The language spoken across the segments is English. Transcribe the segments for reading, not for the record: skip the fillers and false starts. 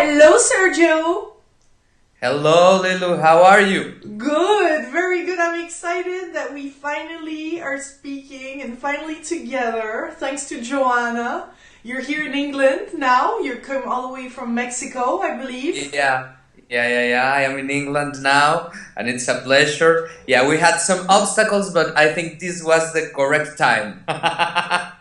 Hello, Sergio. Hello, Lilou. How are you? Good, very good. I'm excited that we finally are speaking and finally together. Thanks to Joanna. You're here in England now. You're come all the way from Mexico, I believe. Yeah. I am in England now, and it's a pleasure. Yeah, we had some obstacles, but I think this was the correct time.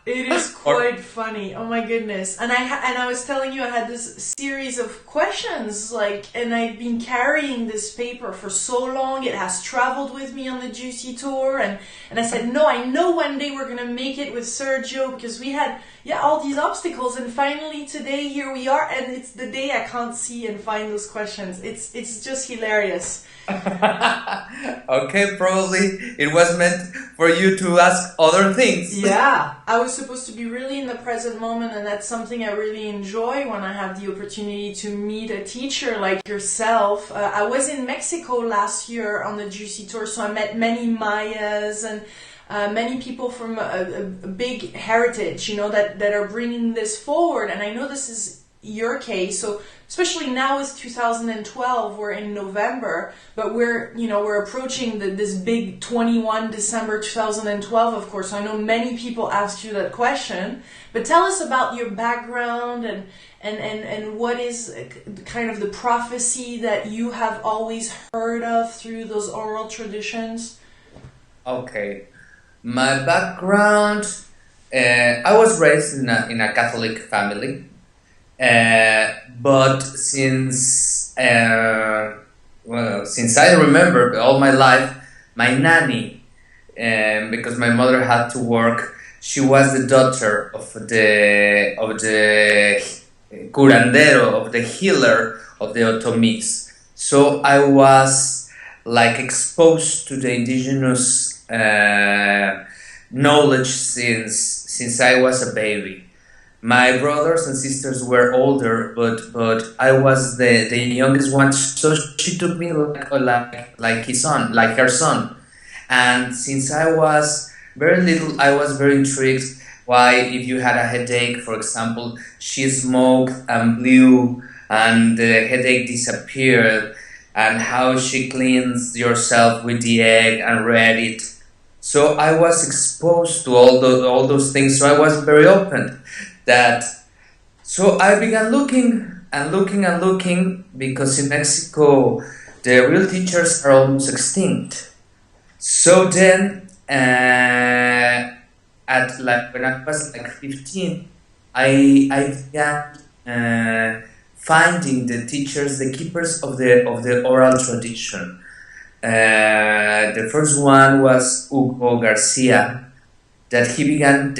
It is Or quite funny. Oh my goodness. And I was telling you I had this series of questions and I've been carrying this paper for so long. It has traveled with me on the Juicy tour and I said, "No, I know one day we're going to make it with Sergio because we had all these obstacles and finally today here we are and it's the day I can't see and find those questions. It's just hilarious." okay, probably it was meant for you to ask other things. Yeah, I was supposed to be really in the present moment, and that's something I really enjoy when I have the opportunity to meet a teacher like yourself. I was in Mexico last year on the Juicy Tour, so I met many Mayas and many people from a big heritage, that are bringing this forward, and I know this is your case. So especially now is 2012, we're in November, but we're approaching this big 21 December 2012, of course. So I know many people ask you that question, but tell us about your background and what is kind of the prophecy that you have always heard of through those oral traditions. Okay, my background. I was raised in a Catholic family. But since I remember all my life, my nanny, because my mother had to work, she was the daughter of the curandero, of the healer of the Otomis. So I was like exposed to the indigenous knowledge since I was a baby. My brothers and sisters were older, but I was the youngest one, so she took me like her son. And since I was very little, I was very intrigued why, if you had a headache, for example, she smoked and blew, and the headache disappeared, and how she cleansed yourself with the egg and read it. So I was exposed to all those things. So I was very open. So I began looking because in Mexico the real teachers are almost extinct. So then, when I was like 15, I began finding the teachers, the keepers of the oral tradition. The first one was Hugo Garcia, that he began.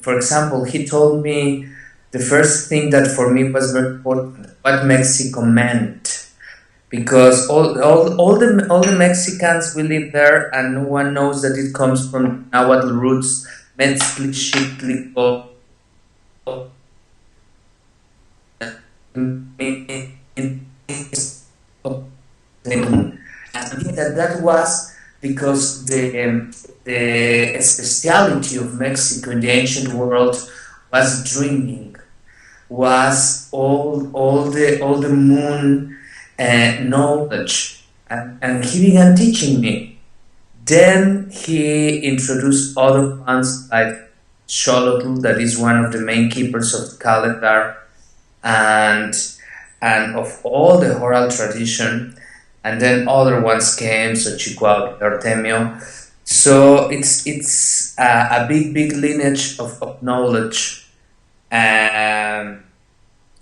For example, he told me the first thing that for me was very important, what Mexico meant, because all the Mexicans we live there, and no one knows that it comes from Nahuatl roots, Metzli. And that was because the speciality of Mexico in the ancient world was dreaming, was all the moon knowledge, and he began teaching me. Then he introduced other ones like Xolotl, that is one of the main keepers of the calendar, and of all the oral tradition. And then other ones came, so Chihuahua, Artemio. So it's a big lineage of knowledge, and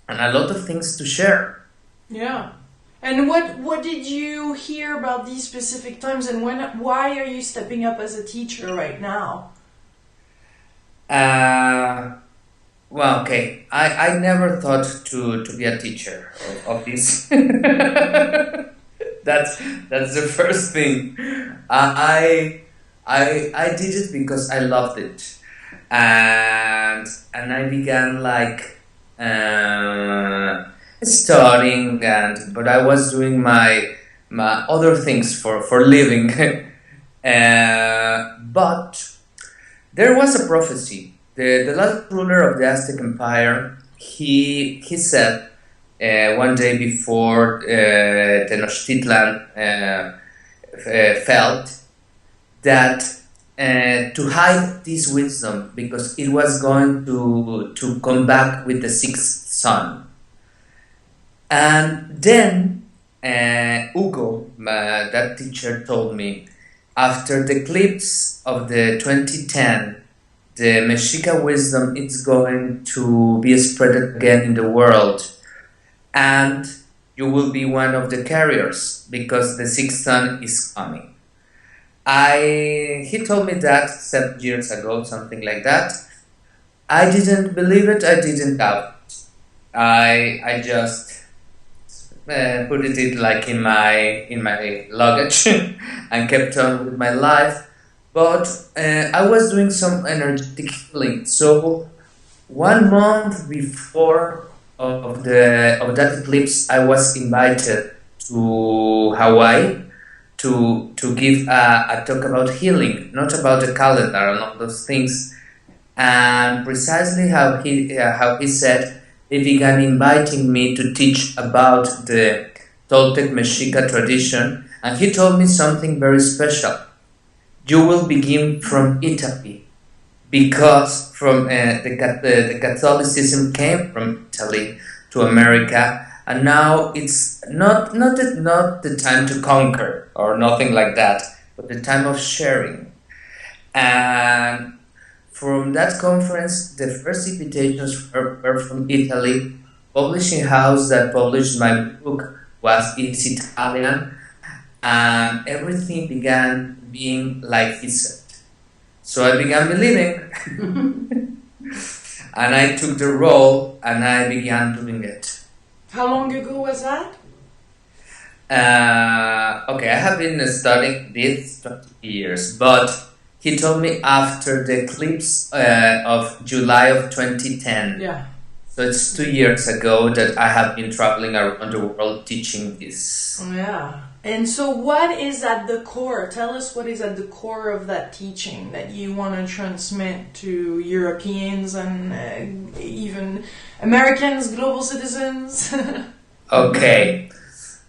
a lot of things to share. Yeah. And what did you hear about these specific times, and why are you stepping up as a teacher right now? Well, okay. I never thought to be a teacher of this. That's the first thing. I did it because I loved it, and I began studying, but I was doing my other things for living. But there was a prophecy. The last ruler of the Aztec Empire, he said one day before Tenochtitlan felt, that to hide this wisdom, because it was going to come back with the sixth son. And then Hugo, that teacher, told me, after the eclipse of the 2010, the Mexica wisdom is going to be spread again in the world, and you will be one of the carriers because the sixth son is coming. He told me that 7 years ago, something like that. I didn't believe it. I didn't doubt it. I just put it like in my luggage and kept on with my life. But I was doing some energetic healing. So 1 month before of that eclipse, I was invited to Hawaii to give a talk about healing, not about the calendar and all those things. And precisely how he said, he began inviting me to teach about the Toltec Mexica tradition, and he told me something very special. You will begin from Italy, because from the Catholicism came from Italy to America, and now it's not the time to conquer or nothing like that, but the time of sharing. And from that conference, the first invitations were from Italy. Publishing house that published my book is Italian, and everything began being like he said. So I began believing, and I took the role, and I began doing it. How long ago was that? Okay, I have been studying this 20 years, but he told me after the eclipse of July of 2010. Yeah. So it's 2 years ago that I have been traveling around the world teaching this. Yeah. And so what is at the core? Tell us what is at the core of that teaching that you want to transmit to Europeans and even Americans, global citizens? Okay.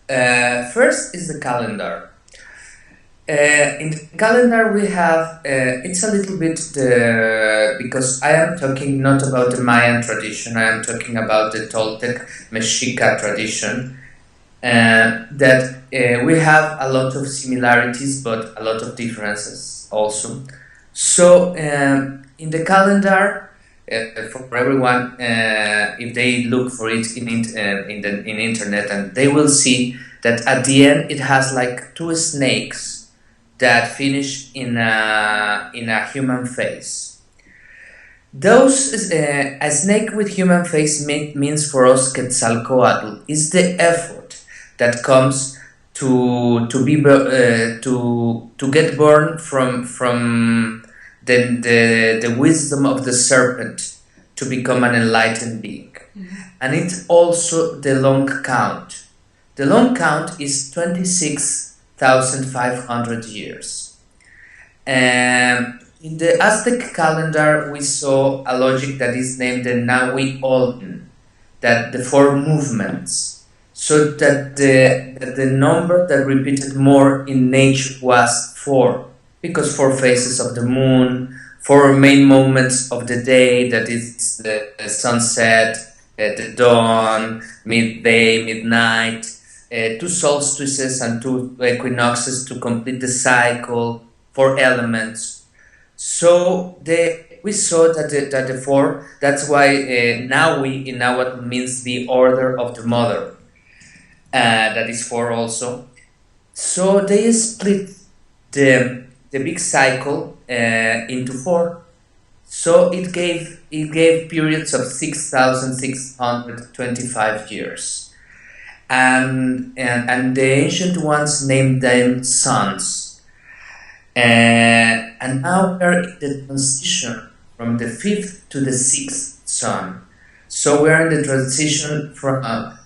First is the calendar. In the calendar we have, it's a little bit because I am talking not about the Mayan tradition, I am talking about the Toltec Mexica tradition, that we have a lot of similarities but a lot of differences also. So in the calendar, for everyone, if they look for it in internet, and they will see that at the end it has like 2 snakes that finish in a human face. Those a snake with human face means for us Quetzalcoatl is the effort that comes to get born from the wisdom of the serpent to become an enlightened being. Mm-hmm. And it's also the long count. The long count is 26,500 years. In the Aztec calendar, we saw a logic that is named the Nahui Olin, that the 4 movements, so that the number that repeated more in nature was 4, because 4 phases of the moon, 4 main moments of the day, that is the sunset, the dawn, midday, midnight, 2 solstices and 2 equinoxes to complete the cycle, 4 elements. So we saw that the 4, that's why Nahui in Nahuatl means the order of the mother. That is 4 also. So they split the big cycle into 4. So it gave periods of 6,625 years. And the ancient ones named them sons. And now we're in the transition from the 5th to the 6th son. So we're in the transition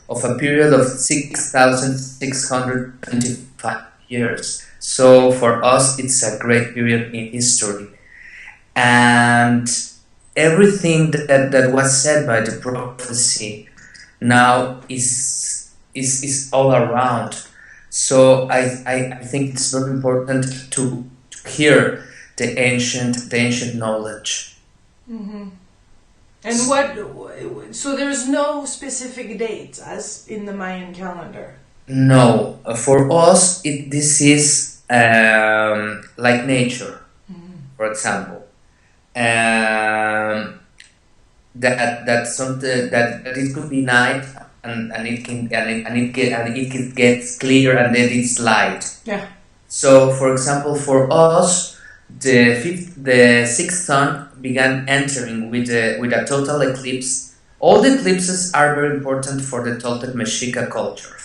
of a period of 6,625 years. So for us, it's a great period in history. And everything that was said by the prophecy now is all around. So I think it's very important to hear the ancient knowledge. Mm-hmm. And what? So there's no specific date as in the Mayan calendar. No, for us, this is like nature, for example. Um, that it could be night and it gets clear and then it's light. Yeah. So, for example, for us, the sixth sun began entering with a total eclipse. All the eclipses are very important for the Toltec Mexica culture.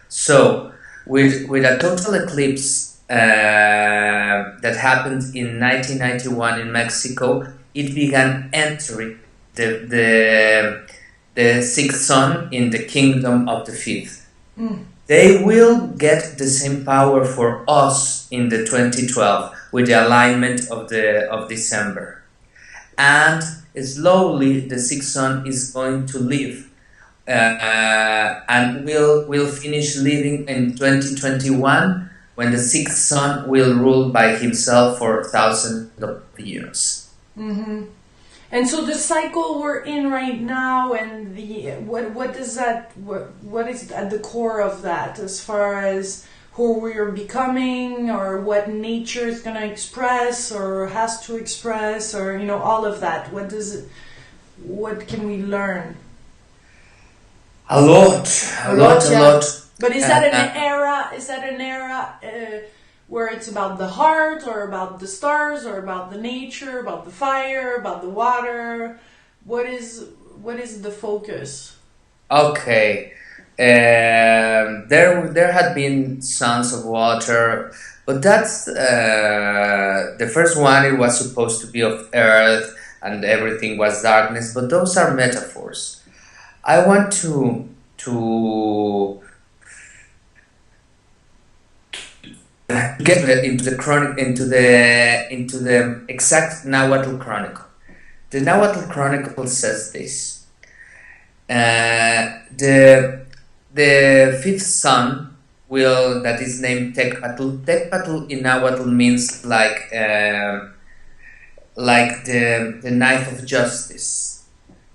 So, with a total eclipse that happened in 1991 in Mexico, it began entering the sixth sun in the kingdom of the fifth. They will get the same power for us in the 2012 with the alignment of December, and slowly the sixth sun is going to leave, and will finish living in 2021 when the sixth sun will rule by himself for thousands of years. Mm-hmm. And so the cycle we're in right now, and the what does that what is at the core of that, as far as who we are becoming, or what nature is going to express or has to express, or all of that. What can we learn? A lot. But is that an era? Is that an era? Where it's about the heart, or about the stars, or about the nature, about the fire, about the water? What is the focus? Okay, there had been sons of water, but that's the first one. It was supposed to be of earth, and everything was darkness. But those are metaphors. I want to get into the exact Nahuatl Chronicle. The Nahuatl Chronicle says this: the fifth son that is named Tecpatl. Tecpatl in Nahuatl means like the knife of justice.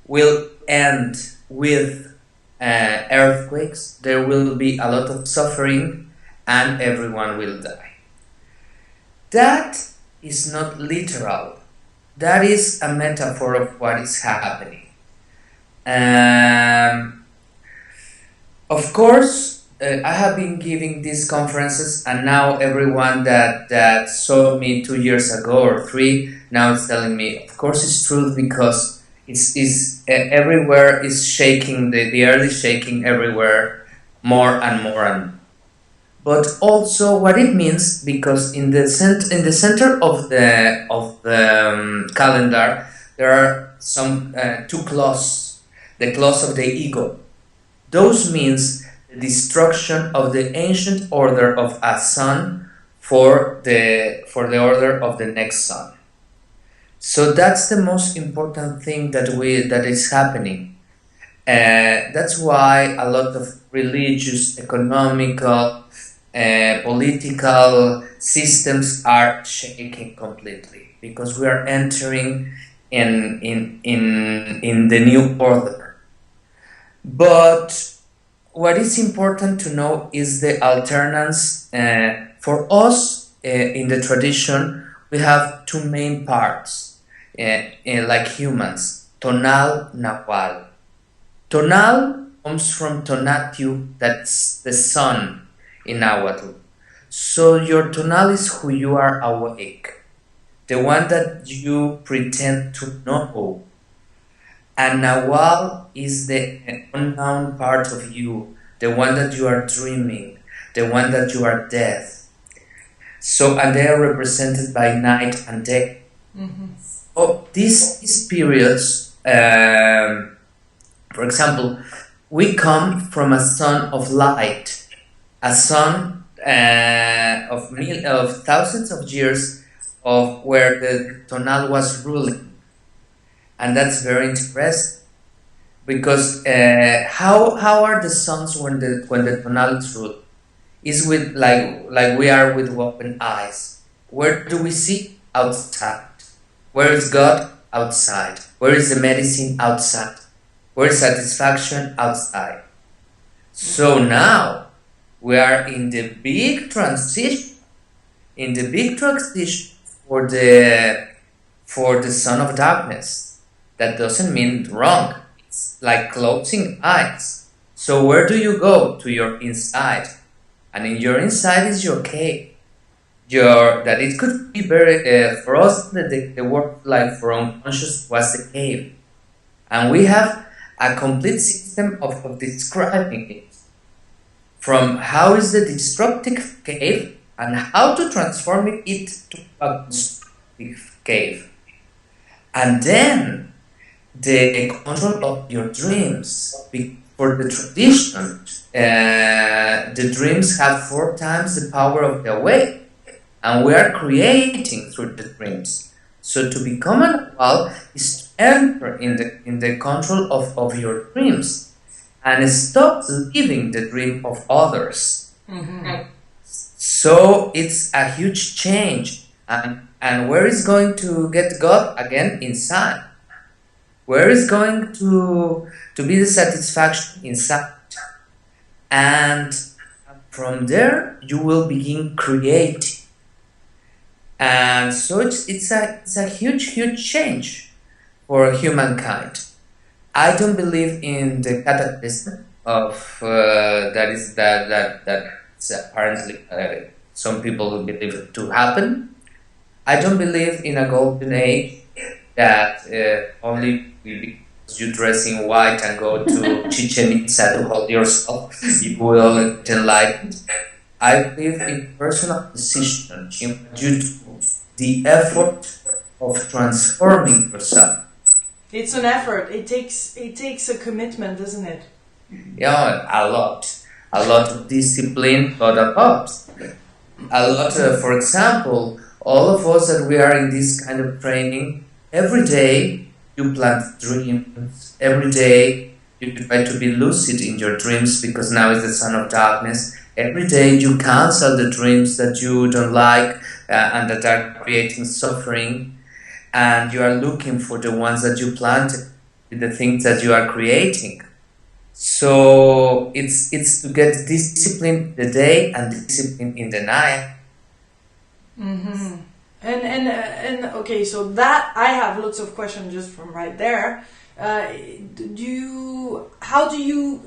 Will end with earthquakes. There will be a lot of suffering, and everyone will die. That is not literal. That is a metaphor of what is happening. Of course, I have been giving these conferences, and now everyone that saw me 2 years ago or 3 now is telling me, of course it's true, because it's everywhere is shaking, the earth is shaking everywhere more and more and more. But also what it means, because in the center of the calendar there are some 2 claws, the claws of the ego. Those means the destruction of the ancient order of a sun for the order of the next sun. So that's the most important thing that is happening. That's why a lot of religious, economical, political systems are shaking completely, because we are entering in the new order. But what is important to know is the alternance. For us, in the tradition, we have 2 main parts, like humans: tonal, nahual. Tonal comes from tonatiuh, that's the sun in Nahuatl. So your tonal is who you are awake, the one that you pretend to know. And Nahual is the unknown part of you, the one that you are dreaming, the one that you are death. So, and they are represented by night and day. Mm-hmm. Oh, these periods, for example, we come from a sun of light, a sun of thousands of years of where the tonal was ruling, and that's very interesting. because how are the sons when the tonal truth is with like we are with open eyes. Where do we see? Outside. Where is God? Outside. Where is the medicine? Outside. Where is satisfaction? Outside. So now we are in the big transition, for the son of darkness. That doesn't mean wrong. It's like closing eyes. So where do you go? To your inside. And in your inside is your cave. That it could be very for us the word like for unconscious was the cave, and we have a complete system of describing it, from how is the destructive cave and how to transform it to a constructive cave, and then the control of your dreams. For the tradition, the dreams have 4 times the power of the awake. And we are creating through the dreams. So to become an Nahual is to enter in the control of your dreams and stop living the dream of others. Mm-hmm. So it's a huge change. And where is going to get God? Again, inside. Where is going to be the satisfaction? Inside. And from there, you will begin creating. And so it's a huge change for humankind. I don't believe in the cataclysm of that's apparently some people believe it to happen. I don't believe in a golden age that only because you dress in white and go to Chichen Itza to hold yourself, you will get enlightened. I believe in personal decision, in what you do, the effort of transforming yourself. It's an effort. It takes a commitment, doesn't it? Yeah, a lot of discipline, but a lot. For example, all of us that we are in this kind of training, every day you plant dreams. Every day you try to be lucid in your dreams, because now is the son of darkness. Every day you cancel the dreams that you don't like and that are creating suffering, and you are looking for the ones that you planted, the things that you are creating. So it's to get discipline the day and discipline in the night. Mm-hmm. And okay, so that I have lots of questions just from right there. How do you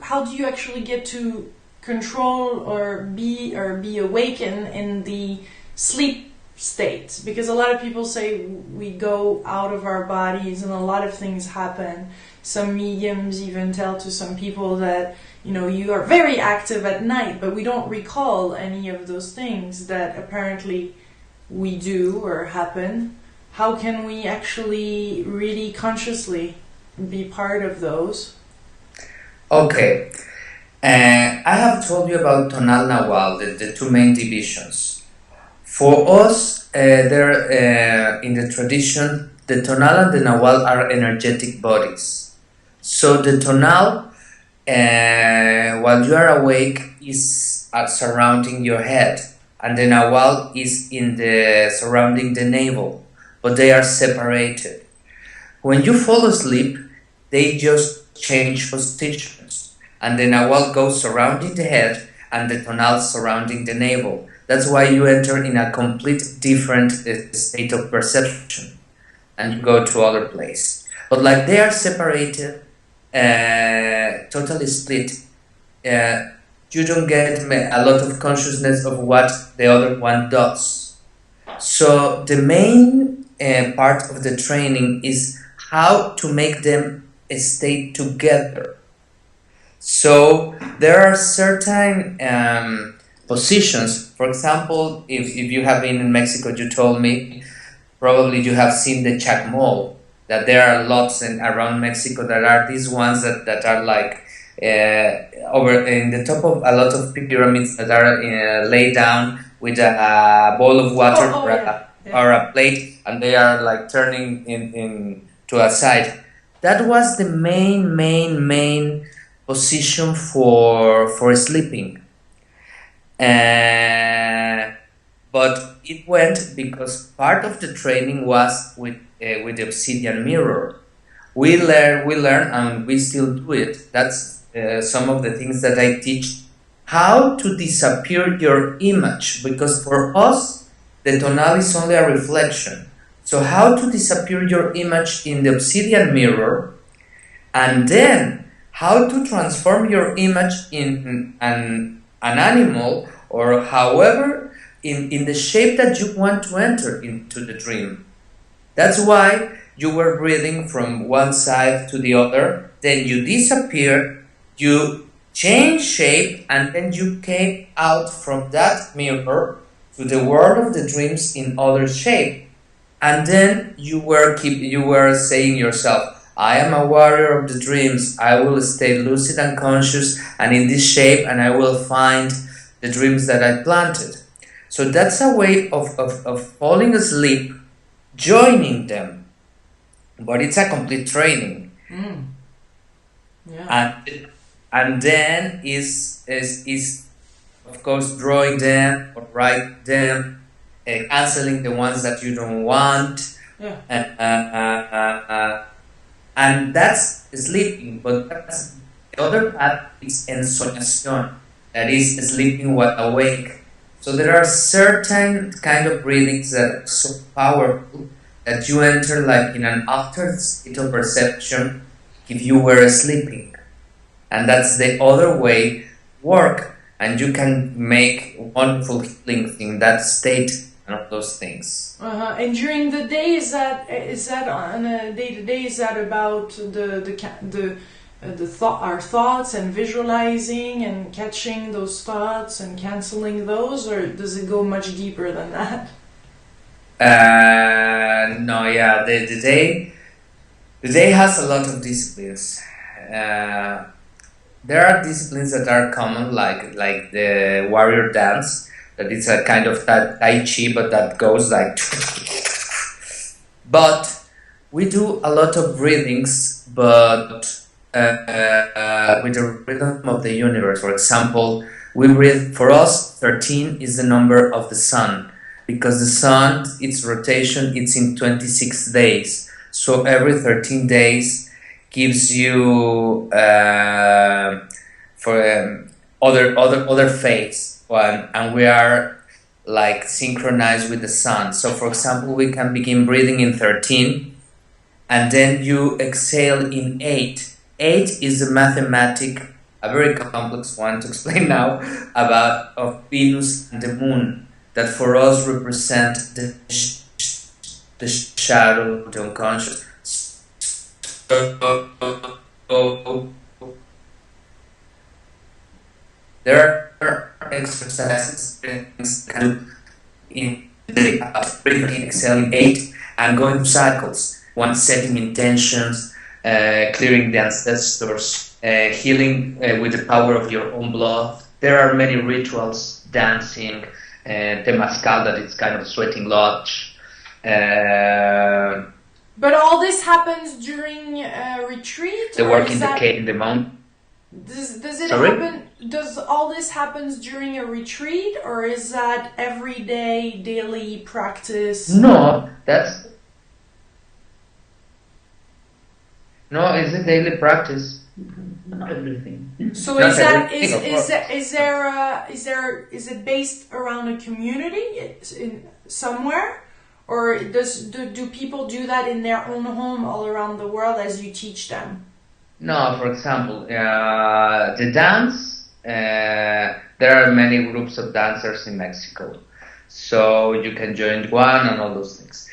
actually get to control or be awakened in the sleep state? Because a lot of people say we go out of our bodies and a lot of things happen. Some mediums even tell to some people that, you are very active at night, but we don't recall any of those things that apparently we do or happen. How can we actually really consciously be part of those? Okay. I have told you about Tonal Nahual, the 2 main divisions. For us, in the tradition, the Tonal and the Nahual are energetic bodies. So the Tonal, while you are awake, is surrounding your head, and the Nahual is surrounding the navel, but they are separated. When you fall asleep, they just change positions, and the Nahual goes surrounding the head and the Tonal surrounding the navel. That's why you enter in a complete different state of perception, and you go to other place. But like they are separated, totally split, you don't get a lot of consciousness of what the other one does. So the main part of the training is how to make them stay together. So there are certain positions. For example, if you have been in Mexico, you told me probably you have seen the chacmol, that there are lots around Mexico that are these ones that are like over in the top of a lot of pyramids that are laid down with a bowl of water or a plate, and they are like turning in to a side. That was the main position for sleeping. But it went because part of the training was with the obsidian mirror. We learn, and we still do it. That's some of the things that I teach. How to disappear your image, because for us, the tonal is only a reflection. So how to disappear your image in the obsidian mirror, and then how to transform your image in an animal, or however, in the shape that you want to enter into the dream. That's why you were breathing from one side to the other, then you disappear, you change shape, and then you came out from that mirror to the world of the dreams in other shape. And then you were saying yourself, I am a warrior of the dreams. I will stay lucid and conscious and in this shape, and I will find the dreams that I planted. So that's a way of falling asleep, joining them. But it's a complete training. Yeah. And then is of course drawing them or write them, canceling the ones that you don't want. Yeah. And that's sleeping, but that's the other path is ensoñación, that is sleeping while awake. So there are certain kind of breathings that are so powerful that you enter like in an altered state of perception if you were sleeping. And that's the other way work, and you can make wonderful healing in that state and of those things. And during the day, is that on a day-to-day? Is that about our thoughts and visualizing and catching those thoughts and canceling those, or does it go much deeper than that? No, yeah, the day has a lot of disciplines. There are disciplines that are common, like the warrior dance, that it's a kind of that tai chi, but that goes like. But we do a lot of breathings, but with the rhythm of the universe. For example, we breathe. For us, 13 is the number of the sun, because the sun, its rotation, it's in 26 days. So every 13 days gives you for other phase. And we are like synchronized with the sun. So for example, we can begin breathing in 13, and then you exhale in 8. 8 is a very complex one to explain now, of Venus and the moon, that for us represent the shadow, the unconscious. There are exercises things can do in the breathing, exhaling 8, and going through cycles. One, setting intentions, clearing the ancestors, healing with the power of your own blood. There are many rituals, dancing, temazcal, that is kind of sweating lodge. But all this happens during a retreat? The work in the cave, in the mountain. Does it happen? Does all this happens during a retreat, or is that everyday, daily practice? No, it's a daily practice. Not everything. So is it based around a community somewhere, or do people do that in their own home all around the world as you teach them? No, for example, the dance. There are many groups of dancers in Mexico, so you can join one and all those things.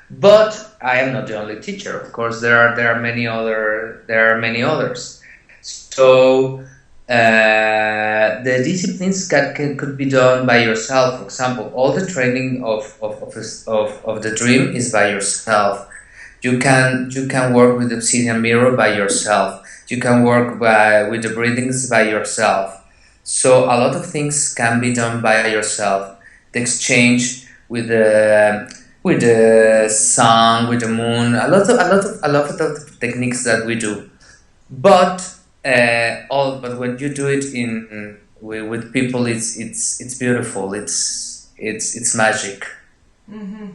But I am not the only teacher. Of course, there are many others. So the disciplines could be done by yourself. For example, all the training of the dream is by yourself. You can work with the obsidian mirror by yourself. You can work with the breathings by yourself. So a lot of things can be done by yourself. The exchange with with the sun, with the moon, a lot of techniques that we do. But but when you do it with people, it's beautiful. It's magic. Mm-hmm.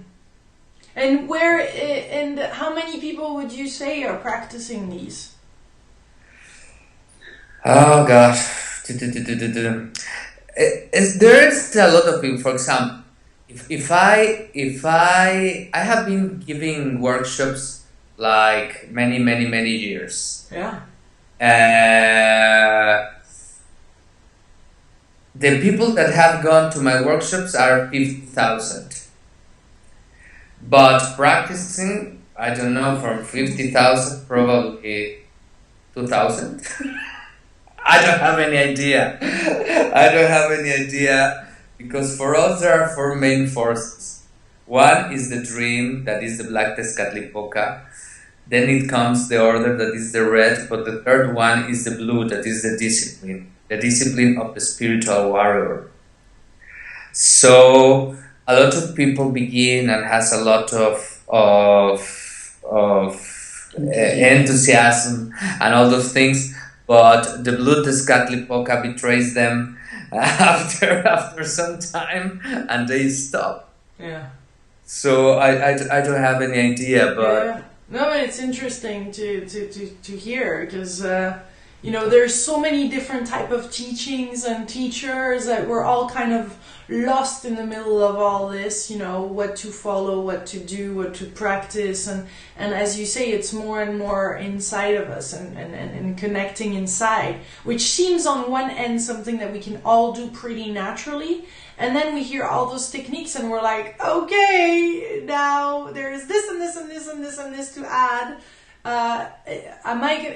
And how many people would you say are practicing these? Oh God, there's a lot of people. For example, if I have been giving workshops like many years. Yeah. The people that have gone to my workshops are 50,000. But practicing, I don't know, from 50,000, probably 2,000. I don't have any idea. I don't have any idea because for us there are four main forces. One is the dream, that is the black Tezcatlipoca. Then it comes the order, that is the red. But the third one is the blue, that is the discipline of the spiritual warrior. So a lot of people begin and has a lot of enthusiasm and all those things, but the blue Tezcatlipoca betrays them after some time, and they stop. Yeah. So I don't have any idea, but yeah. No, it's interesting to hear because there's so many different type of teachings and teachers that we're all kind of lost in the middle of all this, what to follow, what to do, what to practice, and as you say, it's more and more inside of us and connecting inside, which seems on one end something that we can all do pretty naturally, and then we hear all those techniques and we're like, okay, now there's this and this and this and this and this to add.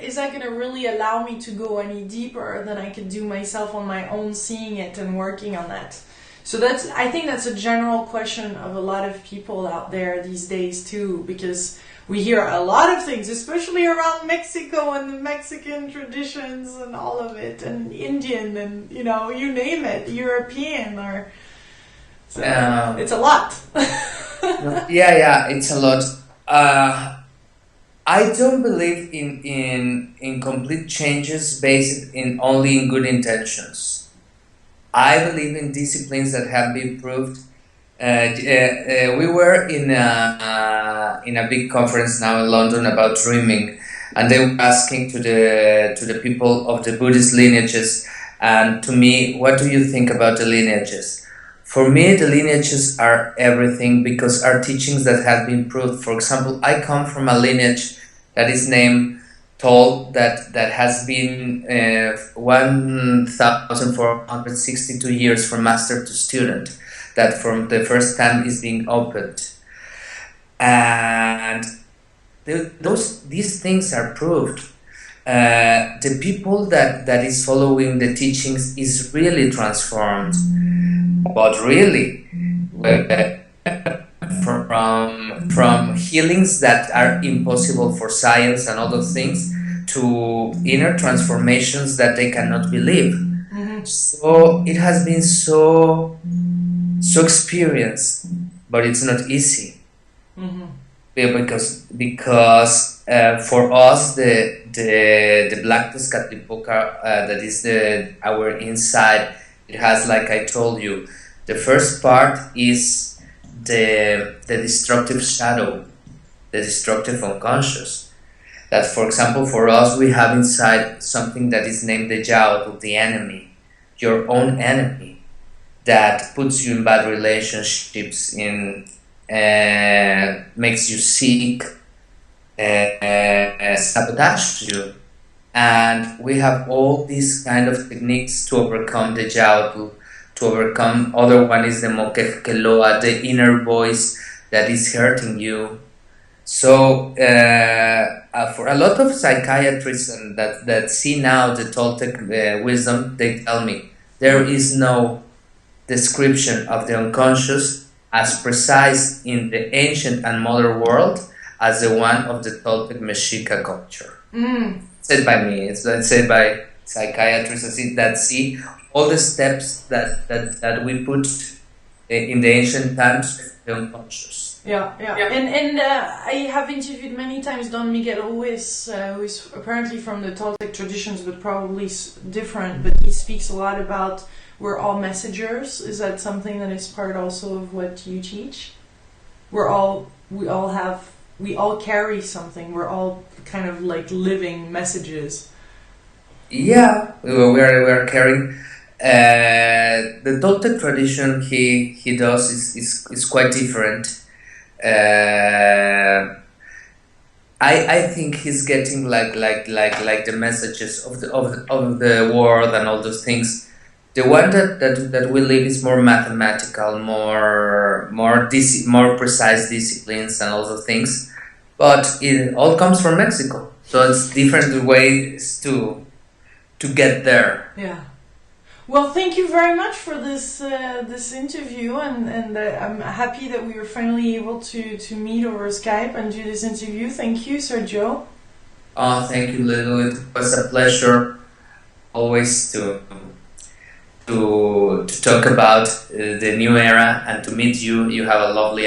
Is that going to really allow me to go any deeper than I can do myself on my own, seeing it and working on that? So I think that's a general question of a lot of people out there these days too, because we hear a lot of things, especially around Mexico and the Mexican traditions and all of it, and Indian and, you name it, European or... So it's a lot. yeah, it's a lot. I don't believe in complete changes based only in good intentions. I believe in disciplines that have been proved. We were in a big conference now in London about dreaming, and they were asking to the people of the Buddhist lineages and to me, what do you think about the lineages? For me, the lineages are everything because are teachings that have been proved. For example, I come from a lineage that is named told that has been 1,462 years from master to student, that from the first time is being opened, and these things are proved. The people that is following the teachings is really transformed, but really from healings that are impossible for science and other things to inner transformations that they cannot believe. Mm-hmm. So it has been so experienced, but it's not easy. Mm-hmm. Because for us the black Tezcatlipoca that is our inside, it has, like I told you, the first part is the destructive shadow, the destructive unconscious. That, for example, for us, we have inside something that is named the Yao, the enemy, your own enemy, that puts you in bad relationships, makes you sick, sabotage you. And we have all these kind of techniques to overcome the Yao, to overcome. Other one is the Moquequeloa, the inner voice that is hurting you. So for a lot of psychiatrists that see now the Toltec wisdom, they tell me there is no description of the unconscious as precise in the ancient and modern world as the one of the Toltec Mexica culture. Said by me, it's said by psychiatrists that see all the steps that we put in the ancient times, the unconscious. Yeah. And I have interviewed many times Don Miguel Ruiz, who is apparently from the Toltec traditions, but probably different. But he speaks a lot about we're all messengers. Is that something that is part also of what you teach? We all carry something. We're all kind of like living messages. Yeah, we're carrying. The Toltec tradition he does is quite different. I think he's getting like the messages of the world and all those things. The one that we live is more mathematical, more precise disciplines and all those things. But it all comes from Mexico, so it's different ways to get there. Yeah. Well, thank you very much for this interview, and I'm happy that we were finally able to meet over Skype and do this interview. Thank you, Sergio. Oh, thank you, Lilou. It was a pleasure always to talk about the new era and to meet you. You have a lovely